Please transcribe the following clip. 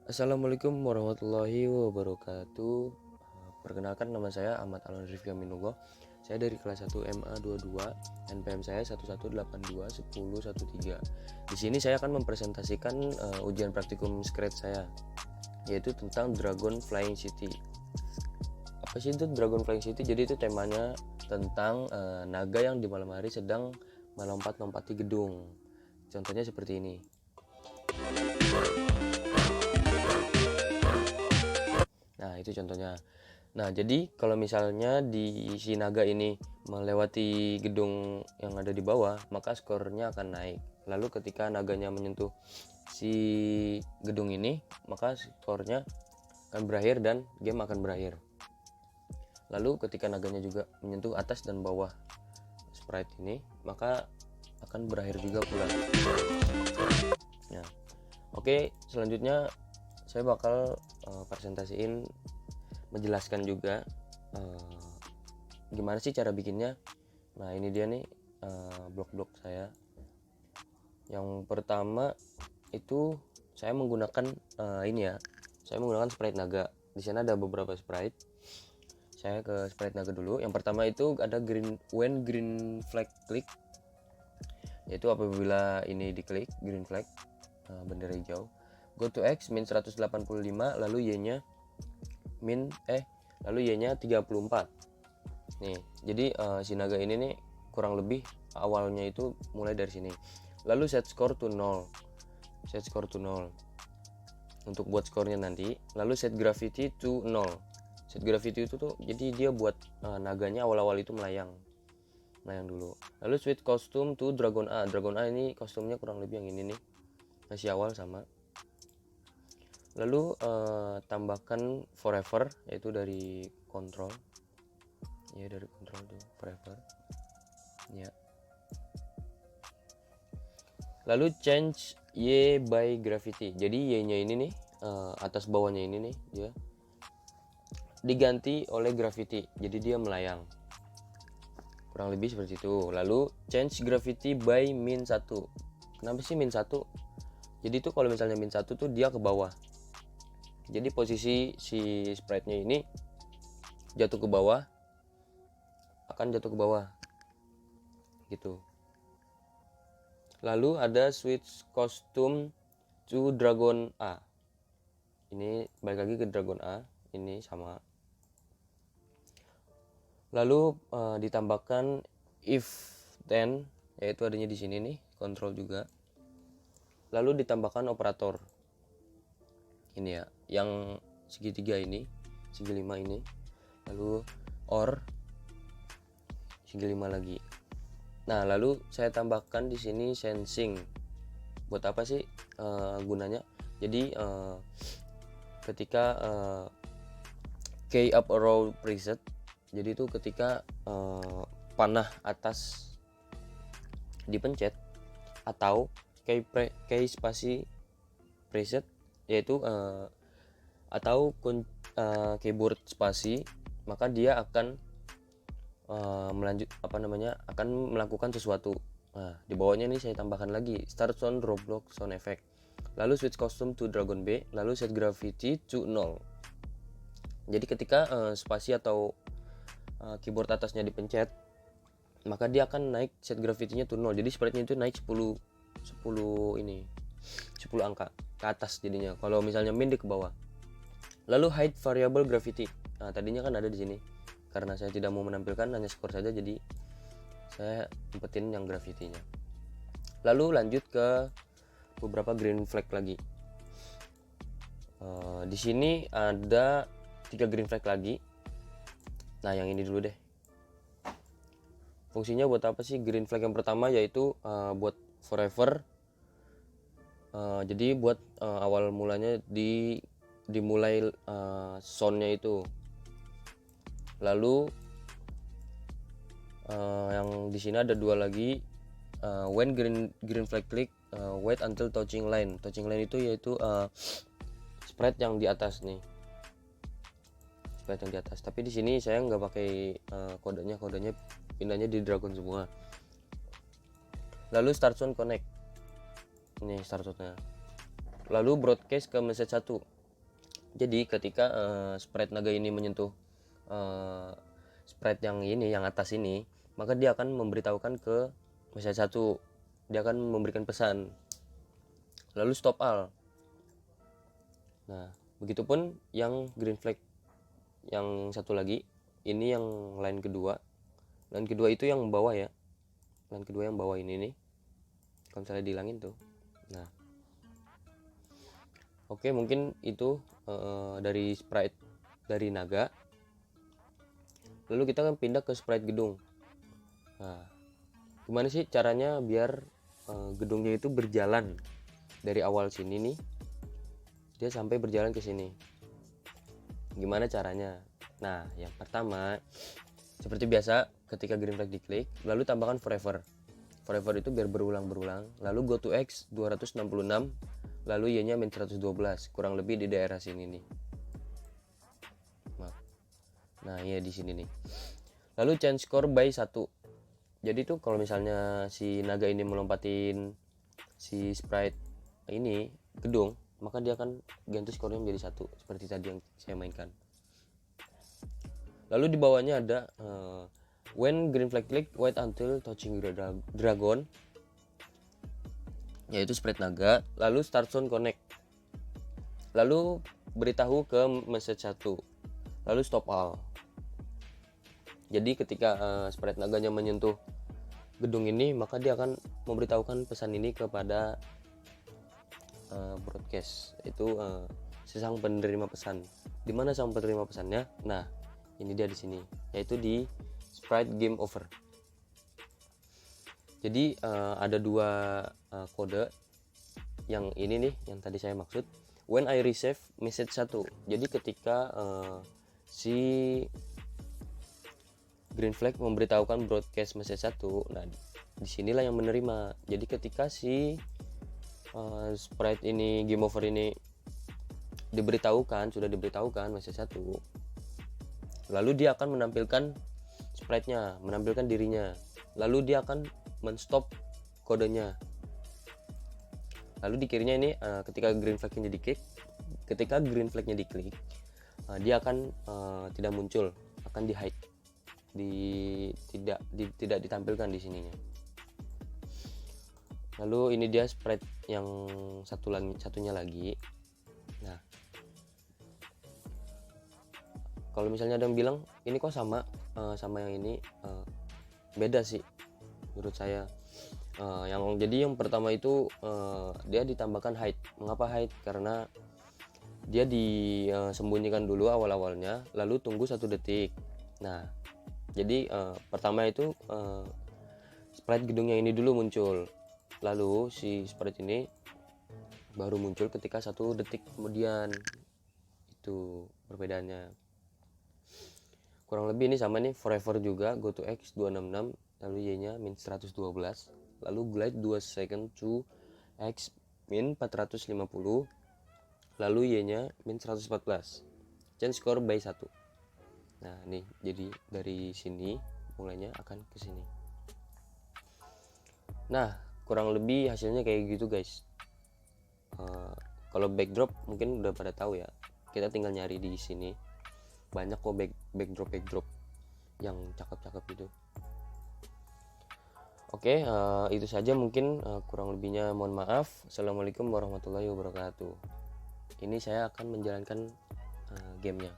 Assalamualaikum warahmatullahi wabarakatuh. Perkenalkan, nama saya Ahmad Alwan Rifki Aminullah. Saya dari kelas 1 MA 22, NPM saya 11821013. Di sini saya akan mempresentasikan ujian praktikum Scratch saya, yaitu tentang Dragon Flying City. Apa sih itu Dragon Flying City? Jadi itu temanya tentang naga yang di malam hari sedang melompat-lompati gedung. Contohnya seperti ini. Nah, itu contohnya. Nah, jadi kalau misalnya di si naga ini melewati gedung yang ada di bawah, maka skornya akan naik. Lalu ketika naganya menyentuh si gedung ini, maka skornya akan berakhir dan game akan berakhir. Lalu ketika naganya juga menyentuh atas dan bawah sprite ini, maka akan berakhir juga pula. Nah, oke, selanjutnya saya bakal presentasiin, menjelaskan juga gimana sih cara bikinnya. Nah, ini dia nih blok-blok saya. Yang pertama itu saya menggunakan saya menggunakan sprite naga. Di sana ada beberapa sprite. Saya ke sprite naga dulu. Yang pertama itu ada when green flag click, yaitu apabila ini diklik green flag, bendera hijau. Go to X min 185, lalu Y-nya lalu Y-nya 34. Nih, jadi si naga ini nih kurang lebih awalnya itu mulai dari sini. Lalu set score to 0. Set score to 0 untuk buat skornya nanti. Lalu set gravity to 0. Set gravity itu tuh jadi dia buat naganya awal-awal itu melayang dulu. Lalu switch costume to Dragon A. Dragon A ini kostumnya kurang lebih yang ini nih, masih awal sama. Lalu tambahkan forever, yaitu dari control ya, dari control tuh forever ya. Lalu change Y by gravity, jadi Y nya ini nih, atas bawahnya ini nih, dia diganti oleh gravity, jadi dia melayang, kurang lebih seperti itu. Lalu change gravity by min 1. Kenapa sih min 1? Jadi tuh kalau misalnya min 1 tuh dia ke bawah, jadi posisi si sprite-nya ini jatuh ke bawah, akan jatuh ke bawah gitu. Lalu ada switch costume to Dragon A. Ini balik lagi ke Dragon A, ini sama. Lalu ditambahkan if then, yaitu adanya di sini nih, kontrol juga. Lalu ditambahkan operator ini ya, yang segitiga ini, segi 5 ini. Lalu or segi 5 lagi. Nah, lalu saya tambahkan di sini sensing. Buat apa sih gunanya? Jadi ketika key up arrow preset, jadi itu ketika panah atas dipencet atau key spasi preset, yaitu atau keyboard spasi, maka dia akan akan melakukan sesuatu. Nah, di bawahnya nih saya tambahkan lagi start sound Roblox sound effect. Lalu switch costume to Dragon B, lalu set gravity to 0. Jadi ketika spasi atau keyboard atasnya dipencet, maka dia akan naik set gravity-nya to 0. Jadi sprite-nya itu naik 10 angka ke atas jadinya. Kalau misalnya min di ke bawah. Lalu hide variable gravity. Nah, tadinya kan ada di sini. Karena saya tidak mau menampilkan, hanya skor saja, jadi saya umpetin yang gravity-nya. Lalu lanjut ke beberapa green flag lagi. Di sini ada 3 green flag lagi. Nah, yang ini dulu deh. Fungsinya buat apa sih green flag yang pertama, yaitu buat forever. Jadi buat awal mulanya dimulai soundnya itu. Lalu yang di sini ada 2 lagi, when green flag click, wait until touching line. Touching line itu yaitu sprite yang di atas nih, sprite yang di atas. Tapi di sini saya nggak pakai kodenya pindahnya di Dragon semua. Lalu start sound connect, ini start soundnya. Lalu broadcast ke message 1. Jadi ketika sprite naga ini menyentuh sprite yang ini, yang atas ini, maka dia akan memberitahukan ke mesin 1. Dia akan memberikan pesan. Lalu stop all. Nah, begitupun yang green flag yang satu lagi, ini yang line kedua. Line kedua itu yang bawah ya. Line kedua yang bawah ini nih. Kalau misalnya dihilangin tuh. Nah. Oke, mungkin itu dari sprite dari naga. Lalu kita akan pindah ke sprite gedung. Nah, gimana sih caranya biar gedungnya itu berjalan dari awal sini nih, dia sampai berjalan ke sini. Gimana caranya? Nah, yang pertama, seperti biasa, ketika green flag diklik, lalu tambahkan forever. Forever itu biar berulang-berulang. Lalu go to X 266, lalu Y-nya min 112, kurang lebih di daerah sini nih. Nah, iya di sini nih. Lalu change score by 1. Jadi tuh kalau misalnya si naga ini melompatin si sprite ini gedung, maka dia akan ganti skornya menjadi 1 seperti tadi yang saya mainkan. Lalu di bawahnya ada when green flag click, wait until touching dragon, yaitu sprite naga. Lalu start sound connect. Lalu beritahu ke message 1. Lalu stop all. Jadi ketika sprite naganya menyentuh gedung ini, maka dia akan memberitahukan pesan ini kepada broadcast, itu si sang penerima pesan. Di mana sang penerima pesannya? Nah, ini dia di sini, yaitu di sprite game over. Jadi ada dua kode. Yang ini nih, yang tadi saya maksud. When I receive message 1. Jadi ketika si green flag memberitahukan broadcast message 1, nah disinilah yang menerima. Jadi ketika si sprite ini game over ini sudah diberitahukan message 1, lalu dia akan menampilkan sprite-nya, menampilkan dirinya, lalu dia akan men-stop kodenya. Lalu di kirinya ini ketika green flag-nya diklik, dia akan tidak muncul, akan di-hide. Tidak ditampilkan di sininya. Lalu ini dia sprite yang satunya lagi. Nah, kalau misalnya ada yang bilang ini kok sama yang ini, beda sih menurut saya. Yang pertama itu dia ditambahkan hide. Mengapa hide? Karena dia disembunyikan dulu awal-awalnya, lalu tunggu 1 detik. Nah, jadi pertama itu sprite gedungnya ini dulu muncul, lalu si sprite ini baru muncul ketika 1 detik kemudian. Itu perbedaannya. Kurang lebih ini sama nih, forever juga, go to X 266, lalu Y nya min 112, lalu glide 2 second to X min 450, lalu Y nya min 114, change score by 1. Nah, ini jadi dari sini mulainya akan ke sini. Nah, kurang lebih hasilnya kayak gitu guys. Kalau backdrop mungkin udah pada tahu ya. Kita tinggal nyari di sini. Banyak kok backdrop yang cakep-cakep gitu. Oke, itu saja mungkin, kurang lebihnya mohon maaf. Assalamualaikum warahmatullahi wabarakatuh. Ini saya akan menjalankan gamenya.